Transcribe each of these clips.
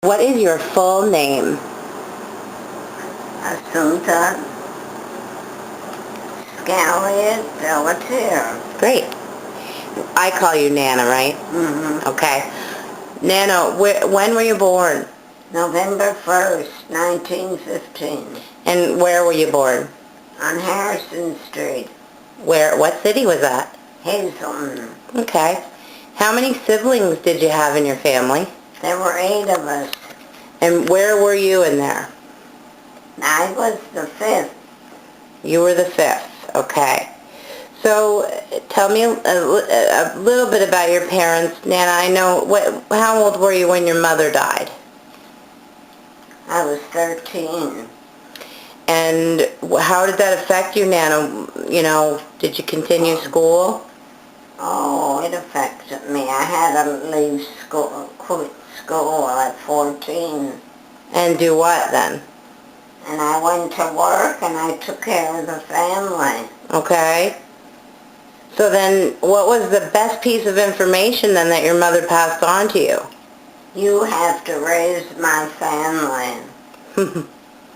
What is your full name? Assunta Scalliot Delatier. Great. I call you Nana, right? Mm-hmm. Okay. Nana, when were you born? November 1st, 1915. And where were you born? On Harrison Street, What city was that? Hazelton. Okay. How many siblings did you have in your family? There were 8 of us. And where were you in there? I was the 5th. You were the 5th. Okay. So tell me a little bit about your parents. Nana, I know, how old were you when your mother died? I was 13. And how did that affect you, Nana? Did you continue school? Oh, it affected me. I had to leave school, quit school at 14. And do what then? And I went to work and I took care of the family. Okay. So then, what was the best piece of information then that your mother passed on to you? You have to raise my family.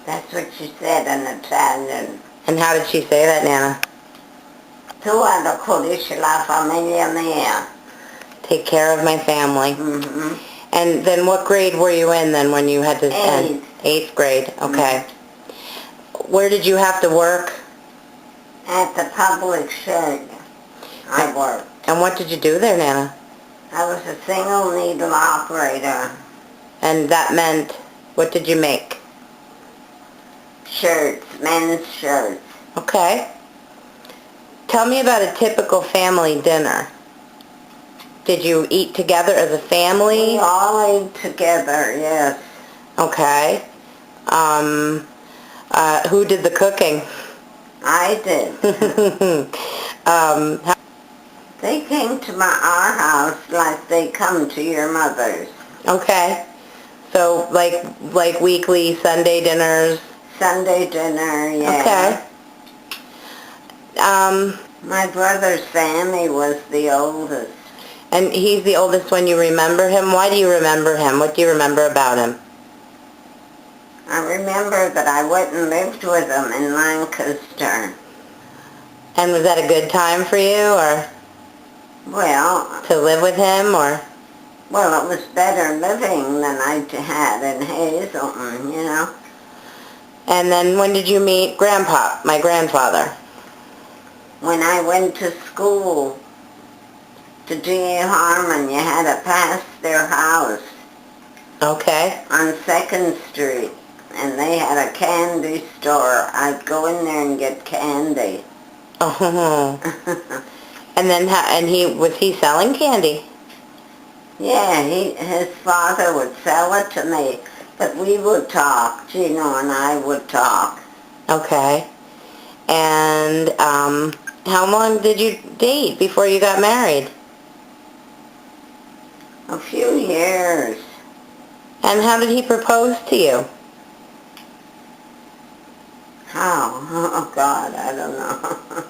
That's what she said in Italian. And how did she say that, Nana? Tu accudisci la famiglia mia. Take care of my family. Mm-hmm. And then what grade were you in then when you had to end? 8th grade. Okay. Where did you have to work? At the public shed, I worked. And what did you do there, Nana? I was a single needle operator. And that meant, what did you make? Shirts, men's shirts. Okay. Tell me about a typical family dinner. Did you eat together as a family? We all ate together, yes. Okay. Who did the cooking? I did. They came to our house like they come to your mother's. Okay. So like weekly Sunday dinners? Sunday dinner, yeah. Okay. My brother Sammy was the oldest. And he's the oldest when you remember him? Why do you remember him? What do you remember about him? I remember that I went and lived with him in Lancaster. And was that a good time for you, or? Well, to live with him, or? Well, it was better living than I had in Hazelton, you know. And then when did you meet Grandpa, my grandfather? When I went to school to G.A. Harmon, you had to pass their house. Okay. On 2nd Street. And they had a candy store. I'd go in there and get candy. Oh. And then, was he selling candy? Yeah, his father would sell it to me. But we would talk, Gino and I would talk. Okay. And how long did you date before you got married? A few years. And how did he propose to you? How? Oh, God, I don't know.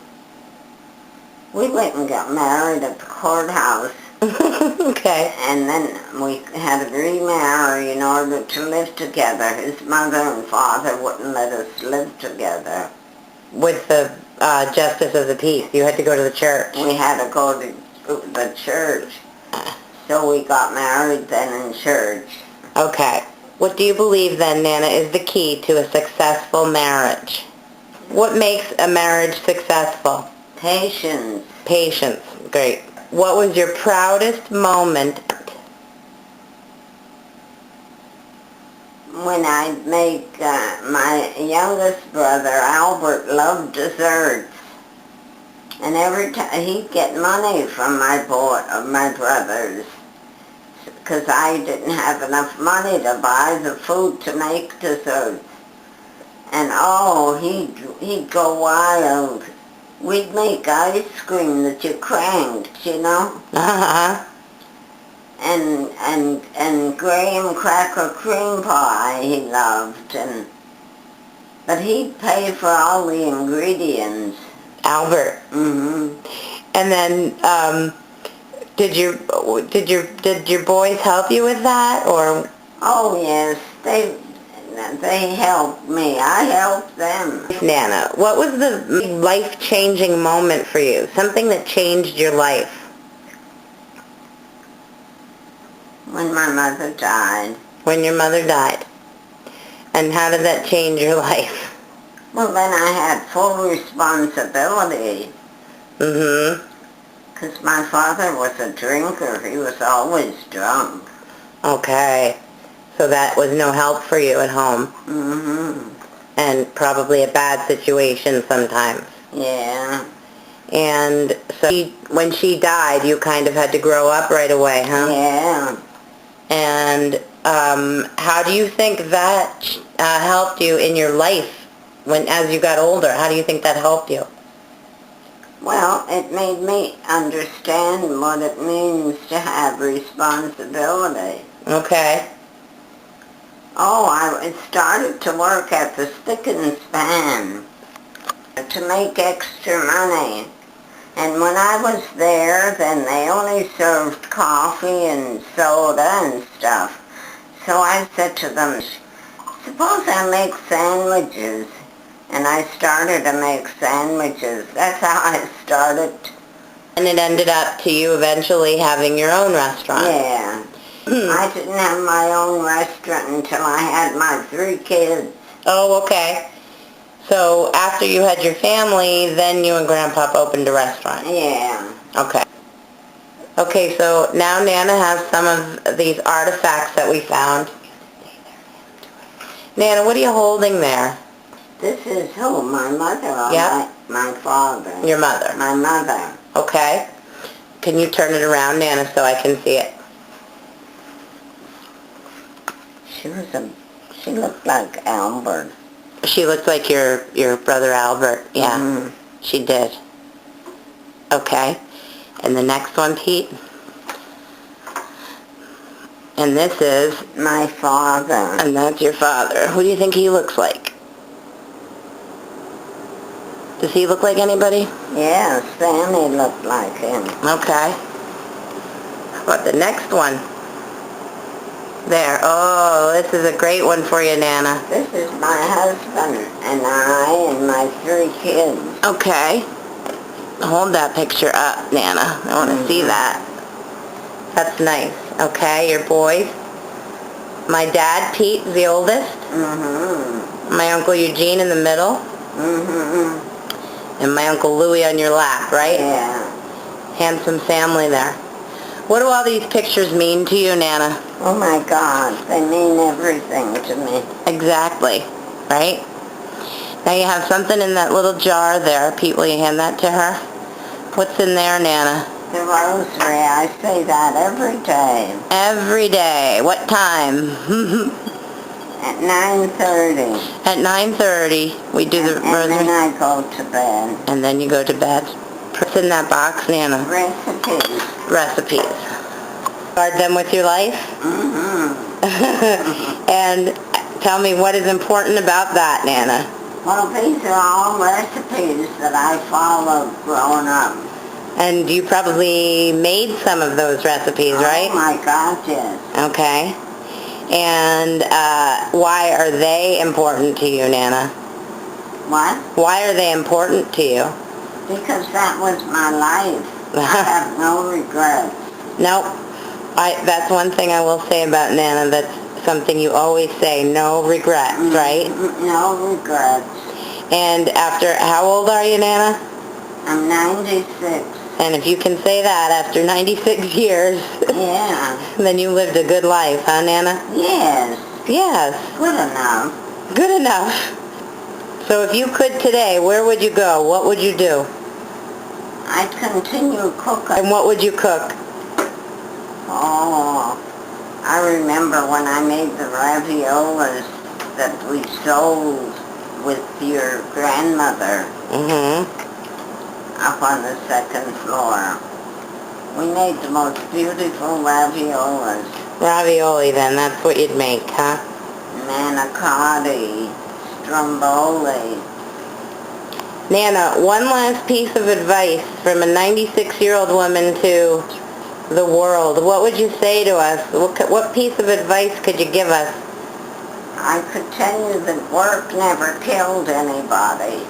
We went and got married at the courthouse. Okay. And then we had to remarry in order to live together. His mother and father wouldn't let us live together. With the justice of the peace, you had to go to the church. We had to go to the church. So we got married then in church. Okay. What do you believe then, Nana, is the key to a successful marriage? What makes a marriage successful? Patience. Patience. Great. What was your proudest moment? When I'd make my youngest brother, Albert, loved desserts. And every time he'd get money from my brothers. Because I didn't have enough money to buy the food to make desserts. And oh, he'd go wild. We'd make ice cream that you cranked, you know? Uh-huh. And graham cracker cream pie he loved. But he'd pay for all the ingredients. Albert. Mm-hmm. And then, did your boys help you with that, or? Oh yes, they helped me. I helped them. Nana, what was the life-changing moment for you? Something that changed your life? When my mother died. When your mother died. And how did that change your life? Well, then I had full responsibility. Mm-hmm. Because my father was a drinker. He was always drunk. Okay. So that was no help for you at home. Mm-hmm. And probably a bad situation sometimes. Yeah. And so when she died, you kind of had to grow up right away, huh? Yeah. And how do you think that helped you in your life as you got older? How do you think that helped you? Well, it made me understand what it means to have responsibility. Okay. Oh, I started to work at the Stick and Span to make extra money. And when I was there, then they only served coffee and soda and stuff. So I said to them, suppose I make sandwiches. And I started to make sandwiches. That's how I started. And it ended up to you eventually having your own restaurant. Yeah. I didn't have my own restaurant until I had my 3 kids. Oh, okay. So after you had your family, then you and Grandpa opened a restaurant. Yeah. Okay. Okay, so now Nana has some of these artifacts that we found. Nana, what are you holding there? This is who? My mother or Yep. my father? Your mother. My mother. Okay. Can you turn it around, Nana, so I can see it? She looked like Albert. She looked like your brother Albert. Yeah, Mm-hmm. she did. Okay. And the next one, Pete? And this is? My father. And that's your father. Who do you think he looks like? Does he look like anybody? Yeah, Sammy looked like him. Okay. How about the next one? There. Oh, this is a great one for you, Nana. This is my husband and I and my 3 kids. Okay. Hold that picture up, Nana. I want to see that. That's nice. Okay, your boys. My dad, Pete, is the oldest. Mm-hmm. My Uncle Eugene in the middle. Mm-hmm. And my Uncle Louie on your lap, right? Yeah. Handsome family there. What do all these pictures mean to you, Nana? Oh my God, they mean everything to me. Exactly, right? Now you have something in that little jar there. Pete, will you hand that to her? What's in there, Nana? The rosary, I say that every day. Every day. What time? At 9:30. At 9:30, we do the rosary. And then I go to bed. And then you go to bed. What's in that box, Nana? Recipes. Recipes. Guard them with your life? Mm-hmm. And tell me what is important about that, Nana? Well, these are all recipes that I followed growing up. And you probably made some of those recipes, right? Oh my God, yes. Okay. And why are they important to you, Nana? What? Why are they important to you? Because that was my life. I have no regrets. Nope. That's one thing I will say about Nana. That's something you always say, no regrets, right? No regrets. And how old are you, Nana? I'm 96. And if you can say that after 96 years, yeah, then you lived a good life, huh, Nana? Yes. Yes. Good enough. Good enough. So if you could today, where would you go? What would you do? I'd continue cooking. And what would you cook? Oh, I remember when I made the raviolis that we sold with your grandmother. Mm-hmm. Up on the 2nd floor. We made the most beautiful raviolis. Ravioli, then. That's what you'd make, huh? Manicotti, stromboli. Nana, one last piece of advice from a 96-year-old woman to the world, what would you say to us? What piece of advice could you give us? I could tell you that work never killed anybody.